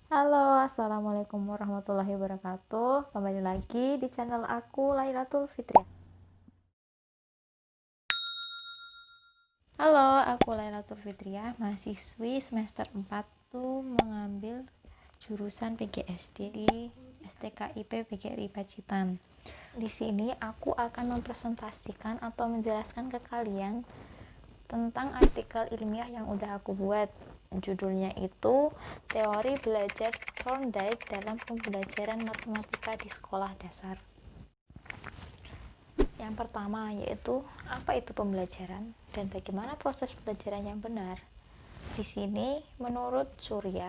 Halo, assalamualaikum warahmatullahi wabarakatuh. Kembali lagi di channel aku, Lailatul Fitriah. Halo, aku Lailatul Fitriah, mahasiswi semester 4 tuh mengambil jurusan PGSD di STKIP PGRI Pacitan. Di sini aku akan mempresentasikan atau menjelaskan ke kalian tentang artikel ilmiah yang udah aku buat. Judulnya itu Teori Belajar Thorndike dalam Pembelajaran Matematika di Sekolah Dasar. Yang pertama yaitu apa itu pembelajaran dan bagaimana proses pembelajaran yang benar. Di sini menurut Surya,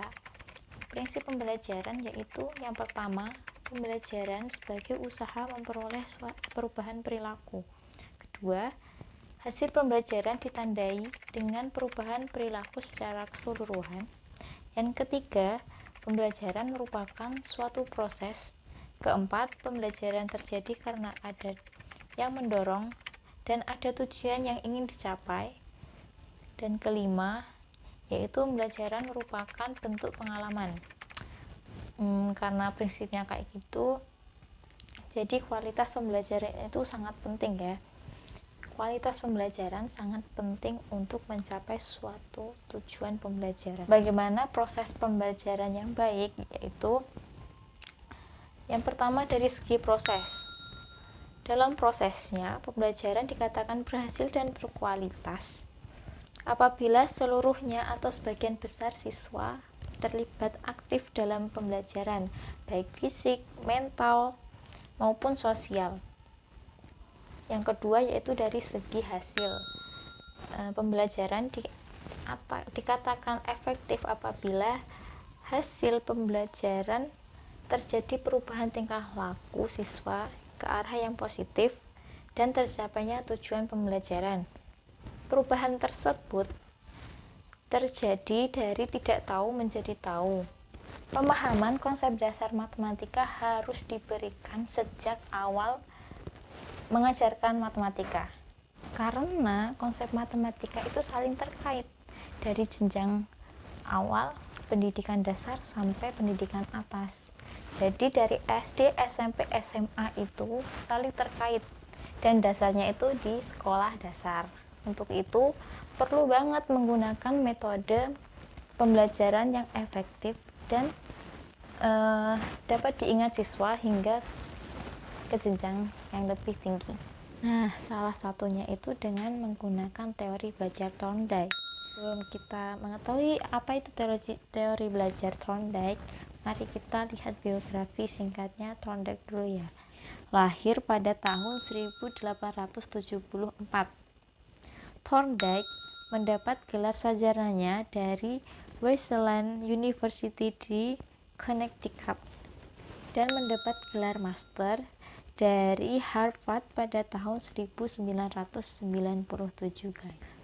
prinsip pembelajaran yaitu yang pertama, pembelajaran sebagai usaha memperoleh perubahan perilaku. Kedua, hasil pembelajaran ditandai dengan perubahan perilaku secara keseluruhan. Yang ketiga, pembelajaran merupakan suatu proses. Keempat, pembelajaran terjadi karena ada yang mendorong dan ada tujuan yang ingin dicapai. Dan kelima, yaitu pembelajaran merupakan bentuk pengalaman. Karena prinsipnya kayak gitu, jadi kualitas pembelajaran itu sangat penting ya. Kualitas pembelajaran sangat penting untuk mencapai suatu tujuan pembelajaran. Bagaimana proses pembelajaran yang baik? Yaitu yang pertama dari segi proses. Dalam prosesnya, pembelajaran dikatakan berhasil dan berkualitas apabila seluruhnya atau sebagian besar siswa terlibat aktif dalam pembelajaran, baik fisik, mental, maupun sosial. Yang kedua yaitu dari segi hasil. Pembelajaran dikatakan efektif apabila hasil pembelajaran terjadi perubahan tingkah laku siswa ke arah yang positif dan tercapainya tujuan pembelajaran. Perubahan tersebut terjadi dari tidak tahu menjadi tahu. Pemahaman konsep dasar matematika harus diberikan sejak awal mengajarkan matematika, karena konsep matematika itu saling terkait dari jenjang awal pendidikan dasar sampai pendidikan atas. Jadi dari SD, SMP, SMA itu saling terkait dan dasarnya itu di sekolah dasar. Untuk itu perlu banget menggunakan metode pembelajaran yang efektif dan dapat diingat siswa hingga ke jenjang yang lebih tinggi. Nah, salah satunya itu dengan menggunakan teori belajar Thorndike. Sebelum kita mengetahui apa itu teori belajar Thorndike, mari kita lihat biografi singkatnya Thorndike dulu ya. Lahir pada tahun 1874. Thorndike mendapat gelar sarjananya dari Wesleyan University di Connecticut dan mendapat gelar master dari Harvard pada tahun 1997.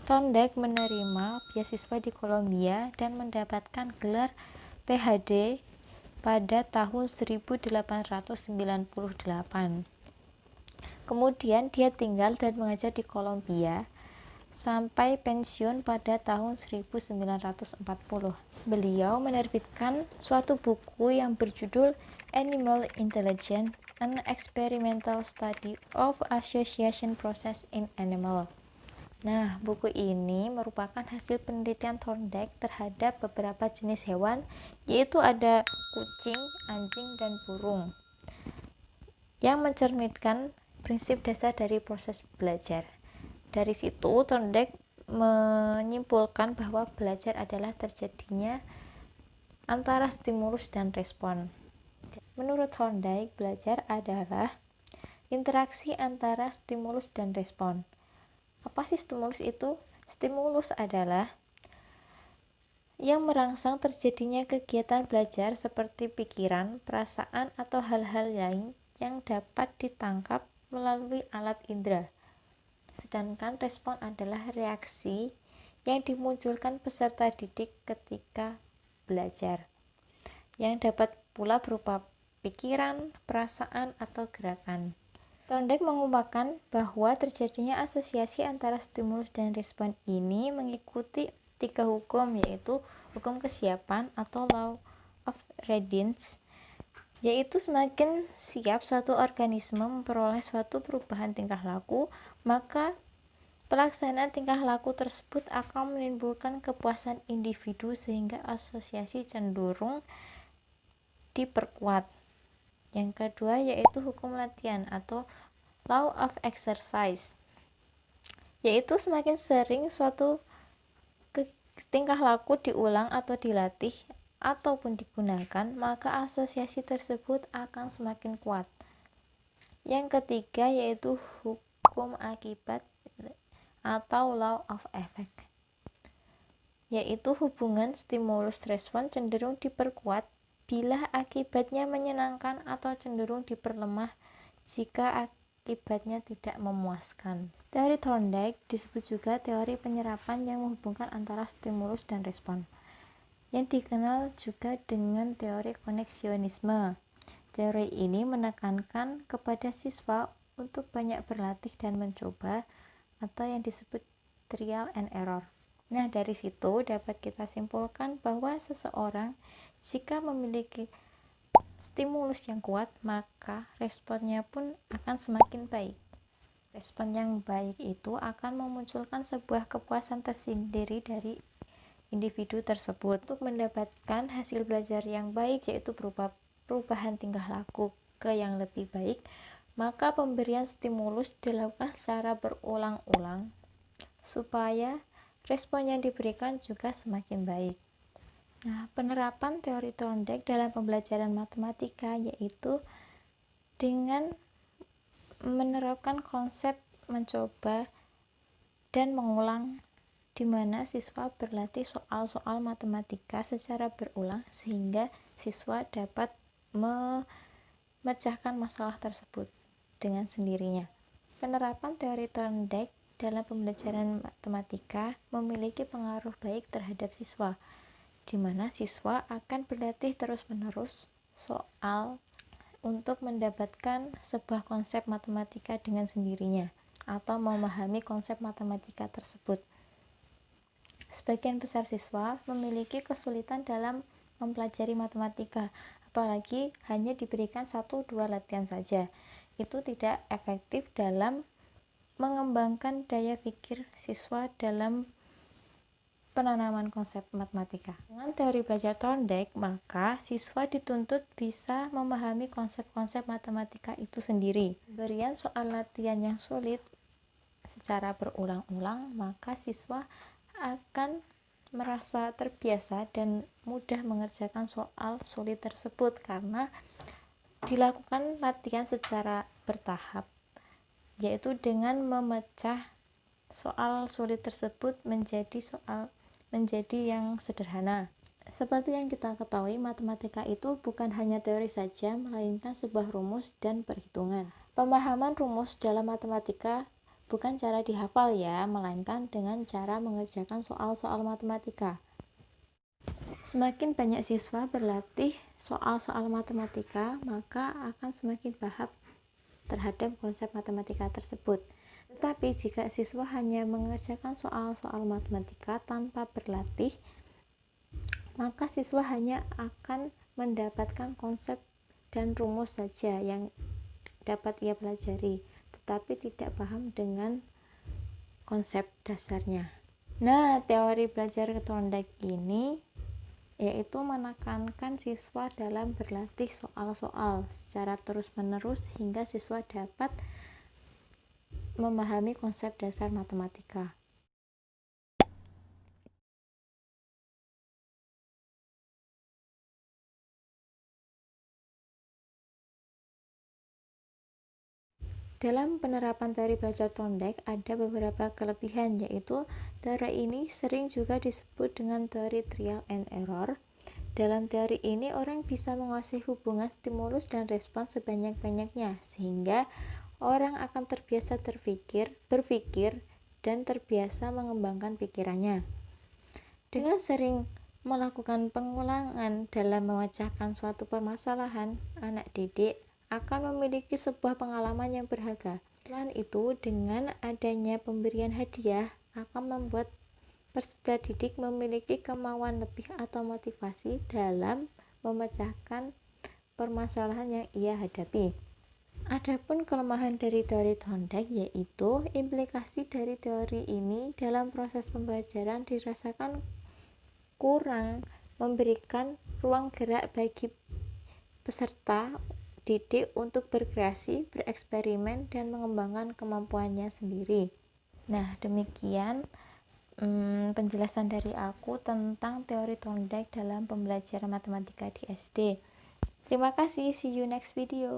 Thorndike menerima beasiswa di Columbia dan mendapatkan gelar PhD pada tahun 1898. Kemudian dia tinggal dan mengajar di Columbia sampai pensiun pada tahun 1940. Beliau menerbitkan suatu buku yang berjudul Animal Intelligence: An Experimental Study of Association Process in Animal. Nah, buku ini merupakan hasil penelitian Thorndike terhadap beberapa jenis hewan, yaitu ada kucing, anjing, dan burung, yang mencerminkan prinsip dasar dari proses belajar. Dari situ, Thorndike menyimpulkan bahwa belajar adalah terjadinya antara stimulus dan respon. Menurut Thorndike, belajar adalah interaksi antara stimulus dan respon. Apa sih stimulus itu? Stimulus adalah yang merangsang terjadinya kegiatan belajar seperti pikiran, perasaan, atau hal-hal lain yang dapat ditangkap melalui alat indera. Sedangkan respon adalah reaksi yang dimunculkan peserta didik ketika belajar, yang dapat pula berupa pikiran, perasaan, atau gerakan. Thorndike mengungkapkan bahwa terjadinya asosiasi antara stimulus dan respon ini mengikuti 3 hukum, yaitu hukum kesiapan atau law of readiness, yaitu semakin siap suatu organisme memperoleh suatu perubahan tingkah laku, maka pelaksanaan tingkah laku tersebut akan menimbulkan kepuasan individu sehingga asosiasi cenderung diperkuat. Yang kedua yaitu hukum latihan atau law of exercise, yaitu semakin sering suatu tingkah laku diulang atau dilatih ataupun digunakan, maka asosiasi tersebut akan semakin kuat. Yang ketiga yaitu hukum akibat atau law of effect, yaitu hubungan stimulus respon cenderung diperkuat bila akibatnya menyenangkan atau cenderung diperlemah jika akibatnya tidak memuaskan. Teori Thorndike disebut juga teori penyerapan yang menghubungkan antara stimulus dan respon, yang dikenal juga dengan teori koneksionisme. Teori ini menekankan kepada siswa untuk banyak berlatih dan mencoba, atau yang disebut trial and error. Nah, dari situ dapat kita simpulkan bahwa seseorang jika memiliki stimulus yang kuat, maka responnya pun akan semakin baik. Respon yang baik itu akan memunculkan sebuah kepuasan tersendiri dari individu tersebut. Untuk mendapatkan hasil belajar yang baik, yaitu berupa perubahan tingkah laku ke yang lebih baik, maka pemberian stimulus dilakukan secara berulang-ulang supaya respon yang diberikan juga semakin baik. Nah, penerapan teori Thorndike dalam pembelajaran matematika yaitu dengan menerapkan konsep mencoba dan mengulang, di mana siswa berlatih soal-soal matematika secara berulang sehingga siswa dapat memecahkan masalah tersebut dengan sendirinya. Penerapan teori Thorndike dalam pembelajaran matematika memiliki pengaruh baik terhadap siswa, di mana siswa akan berlatih terus-menerus soal untuk mendapatkan sebuah konsep matematika dengan sendirinya atau memahami konsep matematika tersebut. Sebagian besar siswa memiliki kesulitan dalam mempelajari matematika, apalagi hanya diberikan 1-2 latihan saja. Itu tidak efektif dalam mengembangkan daya pikir siswa dalam penanaman konsep matematika. Dengan teori belajar Thorndike, maka siswa dituntut bisa memahami konsep-konsep matematika itu sendiri. Pemberian soal latihan yang sulit secara berulang-ulang, maka siswa akan merasa terbiasa dan mudah mengerjakan soal sulit tersebut karena dilakukan latihan secara bertahap, yaitu dengan memecah soal sulit tersebut menjadi yang sederhana. Seperti yang kita ketahui, matematika itu bukan hanya teori saja, melainkan sebuah rumus dan perhitungan. Pemahaman rumus dalam matematika bukan cara dihafal ya, melainkan dengan cara mengerjakan soal-soal matematika. Semakin banyak siswa berlatih soal-soal matematika, maka akan semakin paham terhadap konsep matematika tersebut. Tetapi jika siswa hanya mengerjakan soal-soal matematika tanpa berlatih, maka siswa hanya akan mendapatkan konsep dan rumus saja yang dapat ia pelajari, tetapi tidak paham dengan konsep dasarnya. Nah, teori belajar Thorndike ini yaitu menekankan siswa dalam berlatih soal-soal secara terus-menerus hingga siswa dapat memahami konsep dasar matematika. Dalam penerapan teori belajar Thorndike ada beberapa kelebihan, yaitu teori ini sering juga disebut dengan teori trial and error. Dalam teori ini orang bisa menguasai hubungan stimulus dan respon sebanyak-banyaknya sehingga orang akan terbiasa berpikir dan terbiasa mengembangkan pikirannya. Dengan sering melakukan pengulangan dalam memecahkan suatu permasalahan, anak didik akan memiliki sebuah pengalaman yang berharga. Selain itu, dengan adanya pemberian hadiah akan membuat peserta didik memiliki kemauan lebih atau motivasi dalam memecahkan permasalahan yang ia hadapi. Adapun kelemahan dari teori Thorndike yaitu implikasi dari teori ini dalam proses pembelajaran dirasakan kurang memberikan ruang gerak bagi peserta didik untuk berkreasi, bereksperimen, dan mengembangkan kemampuannya sendiri. Nah, demikian penjelasan dari aku tentang teori Thorndike dalam pembelajaran matematika di SD. Terima kasih, see you next video.